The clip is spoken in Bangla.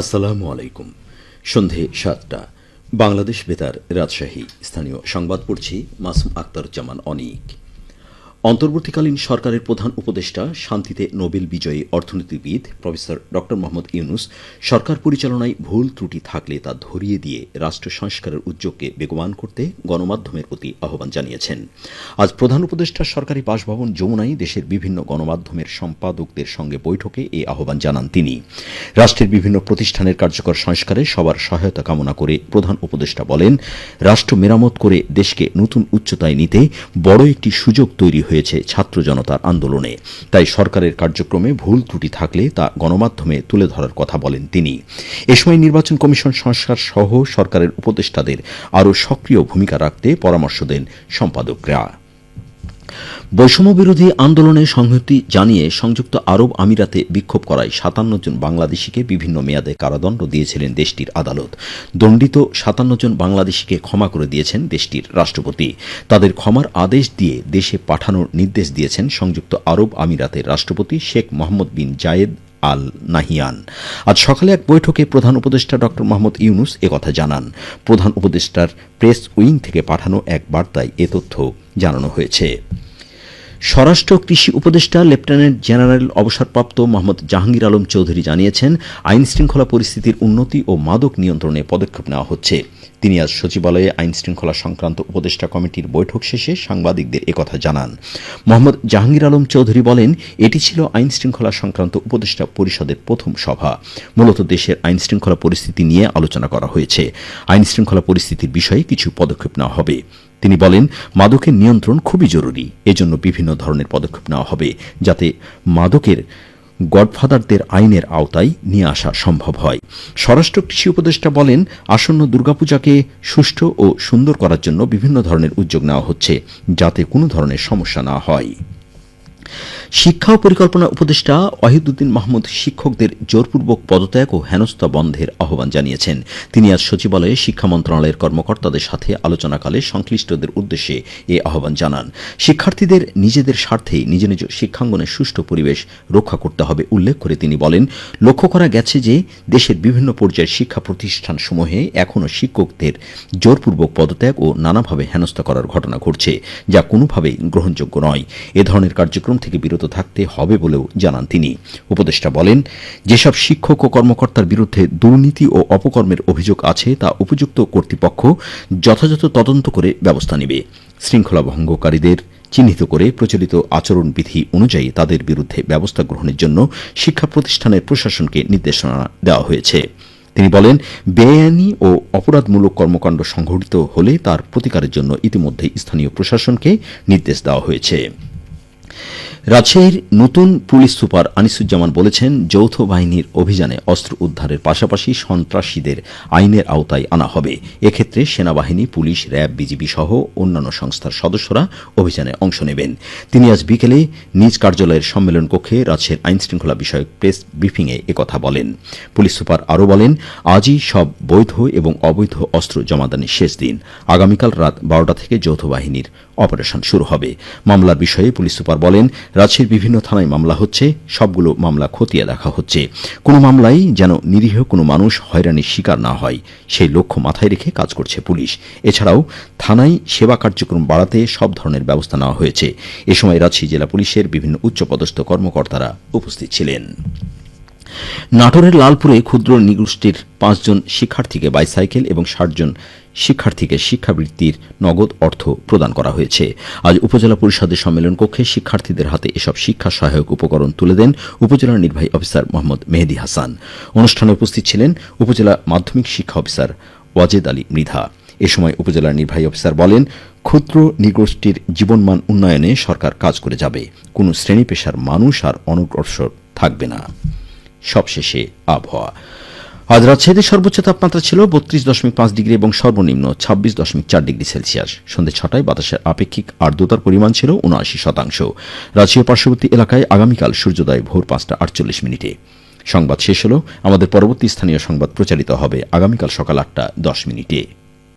আসসালামু আলাইকুম। সন্ধে ৭টা, বাংলাদেশ বেতার, রাজশাহী। স্থানীয় সংবাদ পড়ছি মাসুম আক্তারুজ্জামান অনিক। অন্তর্বর্তীকালীন সরকারের প্রধান উপদেষ্টা, শান্তিতে নোবেল বিজয়ী অর্থনীতিবিদ প্রফেসর ড মোহাম্মদ ইউনুস সরকার পরিচালনায় ভুল ত্রুটি থাকলে তা ধরিয়ে দিয়ে রাষ্ট্র সংস্কারের উদ্যোগকে বেগবান করতে গণমাধ্যমের প্রতি আহ্বান জানিয়েছেন। আজ প্রধান উপদেষ্টা সরকারি বাসভবন যমুনায় দেশের বিভিন্ন গণমাধ্যমের সম্পাদকদের সঙ্গে বৈঠকে এই আহ্বান জানান তিনি। রাষ্ট্রের বিভিন্ন প্রতিষ্ঠানের কার্যকর সংস্কারে সবার সহায়তা কামনা করে প্রধান উপদেষ্টা বলেন, রাষ্ট্র মেরামত করে দেশকে নতুন উচ্চতায় নিতে বড় একটি সুযোগ তৈরি হয়েছে ছাত্র জনতার আন্দোলনে। তাই সরকারের কার্যক্রমে ভুল ত্রুটি থাকলে তা গণমাধ্যমে তুলে ধরার কথা বলেন তিনি। এ সময় নির্বাচন কমিশন সংস্কার সহ সরকারের উপদেষ্টাদের আরও সক্রিয় ভূমিকা রাখতে পরামর্শ দেন সম্পাদকরা। বৈষম্য বিরোধী আন্দোলনে সংহতি জানিয়ে সংযুক্ত আরব আমিরাতে বিক্ষোভ করায় ৫৭ জন বাংলাদেশিকে বিভিন্ন মেয়াদে কারাদণ্ড দিয়েছিলেন দেশটির আদালত। দণ্ডিত ৫৭ জন বাংলাদেশিকে ক্ষমা করে দিয়েছেন দেশটির রাষ্ট্রপতি। তাদের ক্ষমার আদেশ দিয়ে দেশে পাঠানোর নির্দেশ দিয়েছেন সংযুক্ত আরব আমিরাতের রাষ্ট্রপতি শেখ মোহাম্মদ বিন জায়েদ আল নাহিয়ান। আজ সকালে এক বৈঠকে প্রধান উপদেষ্টা ড মোহাম্মদ ইউনুস একথা জানান। প্রধান উপদেষ্টার প্রেস উইং থেকে পাঠানো এক বার্তায় এ তথ্য জানানো হয়েছে। স্বরাষ্ট্র কৃষি উপদেষ্টা লেফটেন্যান্ট জেনারেল অবসরপ্রাপ্ত মোহাম্মদ জাহাঙ্গীর আলম চৌধুরী জানিয়েছেন, আইন শৃঙ্খলা পরিস্থিতির উন্নতি ও মাদক নিয়ন্ত্রণে পদক্ষেপ নেওয়া হচ্ছে। তিনি আজ সচিবালয়ে আইন শৃঙ্খলা সংক্রান্ত উপদেষ্টা কমিটির বৈঠক শেষে সাংবাদিকদের একথা জানান। মোহাম্মদ জাহাঙ্গীর আলম চৌধুরী বলেন, এটি ছিল আইন শৃঙ্খলা সংক্রান্ত উপদেষ্টা পরিষদের প্রথম সভা। মূলত দেশের আইন শৃঙ্খলা পরিস্থিতি নিয়ে আলোচনা করা হয়েছে। আইন শৃঙ্খলা পরিস্থিতির বিষয়ে কিছু পদক্ষেপ নেওয়া হবে। তিনি বলেন, মাদকের নিয়ন্ত্রণ খুবই জরুরি। এজন্য বিভিন্ন ধরনের পদক্ষেপ নেওয়া হবে যাতে মাদকের গডফাদারদের আইনের আওতায় নিয়ে আসা সম্ভব হয়। স্বরাষ্ট্র কৃষি উপদেষ্টা বলেন, আসন্ন দুর্গাপূজাকে সুষ্ঠু ও সুন্দর করার জন্য বিভিন্ন ধরনের উদ্যোগ নেওয়া হচ্ছে যাতে কোনো ধরনের সমস্যা না হয়। শিক্ষা ও পরিকল্পনা উপদেষ্টা ওয়াহিদুদ্দিন মাহমুদ শিক্ষকদের জোরপূর্বক পদত্যাগ ও হেনস্থা বন্ধের আহ্বান জানিয়েছেন। তিনি আজ সচিবালয়ে শিক্ষা মন্ত্রণালয়ের কর্মকর্তাদের সাথে আলোচনাকালে সংশ্লিষ্টদের উদ্দেশ্যে এ আহ্বান জানান। শিক্ষার্থীদের নিজেদের স্বার্থেই নিজ নিজ শিক্ষাঙ্গনে সুষ্ঠু পরিবেশ রক্ষা করতে হবে উল্লেখ করে তিনি বলেন, লক্ষ্য করা গেছে যে দেশের বিভিন্ন পর্যায়ের শিক্ষা প্রতিষ্ঠানসমূহে এখনও শিক্ষকদের জোরপূর্বক পদত্যাগ ও নানাভাবে হেনস্থা করার ঘটনা ঘটছে, যা কোনোভাবেই গ্রহণযোগ্য নয়। এ ধরনের কার্যক্রম থেকে বিরত থাকতে হবে বলেও জানান তিনি। উপদেষ্টা বলেন, যেসব শিক্ষক ও কর্মকর্তার বিরুদ্ধে দুর্নীতি ও অপকর্মের অভিযোগ আছে তা উপযুক্ত কর্তৃপক্ষ যথাযথ তদন্ত করে ব্যবস্থা নেবে। শৃঙ্খলা ভঙ্গকারীদের চিহ্নিত করে প্রচলিত আচরণবিধি অনুযায়ী তাদের বিরুদ্ধে ব্যবস্থা গ্রহণের জন্য শিক্ষা প্রতিষ্ঠানের প্রশাসনকে নির্দেশনা দেওয়া হয়েছে। তিনি বলেন, বেআইনি ও অপরাধমূলক কর্মকাণ্ড সংঘটিত হলে তার প্রতিকারের জন্য ইতিমধ্যেই স্থানীয় প্রশাসনকে নির্দেশ দেওয়া হয়েছে। রাজশাহীর নতুন পুলিশ সুপার আনিসুজ্জামান বলেছেন, যৌথ বাহিনীর অভিযানে অস্ত্র উদ্ধারের পাশাপাশি সন্ত্রাসীদের আইনের আওতায় আনা হবে। এক্ষেত্রে সেনাবাহিনী, পুলিশ, র্যাব, বিজিবি সহ অন্যান্য সংস্থার সদস্যরা অভিযানে অংশ নেবেন। তিনি আজ বিকেলে নিজ কার্যালয়ের সম্মেলন কক্ষে রাজশাহীর আইনশৃঙ্খলা বিষয়ক প্রেস ব্রিফিংয়ে একথা বলেন। পুলিশ সুপার আরও বলেন, আজই সব বৈধ এবং অবৈধ অস্ত্র জমাদানের শেষ দিন। আগামীকাল রাত 12টা থেকে যৌথ বাহিনীর অপারেশন শুরু হবে। মামলার বিষয়ে পুলিশ সুপার বলেন, রাজশাহীর বিভিন্ন থানায় মামলা হচ্ছে, সবগুলো মামলা খতিয়ে দেখা হচ্ছে। কোনো মামলায় যেন নিরীহ কোনো মানুষ হয়রানির শিকার না হয়, সেই লক্ষ্য মাথায় রেখে কাজ করছে পুলিশ। এছাড়াও থানায় সেবা কার্যক্রম বাড়াতে সব ধরনের ব্যবস্থা নেওয়া হয়েছে। এ সময় রাজশাহী জেলা পুলিশের বিভিন্ন উচ্চপদস্থ কর্মকর্তারা উপস্থিত ছিলেন। নাটোরের লালপুরে ক্ষুদ্র নৃগোষ্ঠীর 5 জন শিক্ষার্থীকে বাইসাইকেল এবং 60 জন শিক্ষার্থীকে শিক্ষাবৃত্তির নগদ অর্থ প্রদান করা হয়েছে। আজ উপজেলা পরিষদের সম্মেলন কক্ষে শিক্ষার্থীদের হাতে এসব শিক্ষা সহায়ক উপকরণ তুলে দেন উপজেলা নির্বাহী অফিসার মোহাম্মদ মেহেদী হাসান। অনুষ্ঠানে উপস্থিত ছিলেন উপজেলা মাধ্যমিক শিক্ষা অফিসার ওয়াজেদ আলী মৃধা। এ সময় উপজেলা নির্বাহী অফিসার বলেন, ক্ষুদ্র নৃগোষ্ঠীর জীবনমান উন্নয়নে সরকার কাজ করে যাবে। কোনো শ্রেণী পেশার মানুষ আর অনগ্রসর থাকবে না। সবশেষে আবহাওয়া। আজ রাজশাহীতে সর্বোচ্চ তাপমাত্রা ছিল 32.5 ডিগ্রি এবং সর্বনিম্ন 26.4 ডিগ্রি সেলসিয়াস। সন্ধ্যে 6টায় বাতাসের আপেক্ষিক আর্দ্রতার পরিমাণ ছিল 79%। রাজশাহী পার্শ্ববর্তী এলাকায় আগামীকাল সূর্যোদয় ভোর 5টা 48 মিনিটে। সংবাদ শেষ হল। আমাদের পরবর্তী স্থানীয় সংবাদ প্রচারিত হবে আগামীকাল সকাল 8টা 10 মিনিটে।